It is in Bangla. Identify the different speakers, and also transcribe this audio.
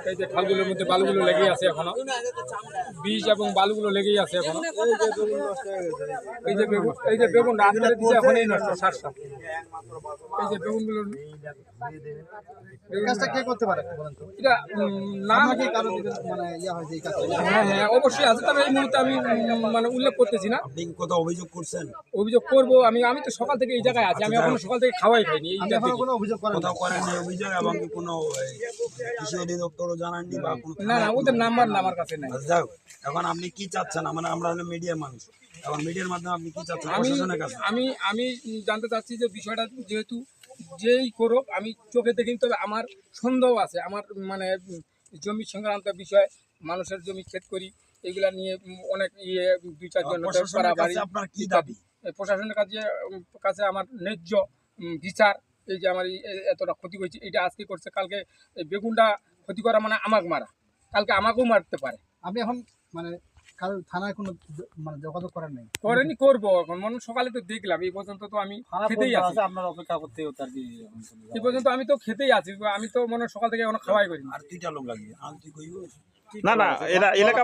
Speaker 1: এই যে খালগুলোর মধ্যে বালুগুলো লেগেই আছে এখনো, বীজ এবং বালুগুলো লেগেই আছে এখনো। এই যে বেগুন রাত্রে দিচ্ছে এখনই নষ্ট সারসা। এই যে বেগুনগুলো
Speaker 2: কাজটা কে করতে পারে
Speaker 1: এটা নাম
Speaker 2: কি কারো মানে ইয়া হয় যে এই কাজটা
Speaker 1: হ্যাঁ হ্যাঁ অবশ্যই আছে, তবে এই মুহূর্তে আমি মানে উল্লেখ করতেছি না।
Speaker 3: আপনি কোথাও অভিযোগ করছেন?
Speaker 1: অভিযোগ করবো আমি তো সকাল থেকে এই জায়গায় আছি, আমি এখনো সকাল থেকে খাওয়াই খাইনি।
Speaker 2: আপনি এখনো কোনো অভিযোগ করেন
Speaker 3: কোথাও করেননি অভিযোগ এবং কি কোনো কৃষি অধিদপ্তরও জানাননি বা কোনো
Speaker 1: না না, ওদের নাম্বার না আমার কাছে নাই।
Speaker 3: যাই হোক, এখন আপনি কি চাচ্ছেন? মানে আমরা হলো মিডিয়ার মানুষ, এখন মিডিয়ার মাধ্যমে আপনি কি চাচ্ছেন প্রশাসনের কাছে?
Speaker 1: আমি জানতে চাচ্ছি যে বিষয়টা যেহেতু যেই করুক আমি চোখে দেখিনি, তবে আমার সন্দেহ আছে। আমার মানে জমি সংক্রান্ত বিষয়, মানুষের জমি ক্ষেত করি, এগুলা নিয়ে অনেক দুই চারজন
Speaker 3: প্রশাসনের কাছে আপনার কি দাবি?
Speaker 1: প্রশাসনের কাছে আমার ন্যায্য বিচার। এই যে আমার এতটা ক্ষতি হয়েছে, এটা আজকে করছে, কালকে এই বেগুনটা ক্ষতি করা মানে আমাকে মারা, কালকে আমাকেও মারতে পারে।
Speaker 2: আপনি এখন মানে কারো থানায় কোনো মানে যোগাযোগ করেন নাই?
Speaker 1: করেনি, করবো এখন। মনে সকালে তো দেখলাম, এই পর্যন্ত তো আমি খেতেই আছি।
Speaker 2: আপনার অপেক্ষা করতে হতো আর কি।
Speaker 1: এই পর্যন্ত আমি তো খেতেই আছি, আমি তো মনে সকাল থেকে এখনো খাওয়াই করিনি।
Speaker 3: আর দুইটা লোক লাগিয়ে আর তুই কইব
Speaker 4: না না, এরা এলাকা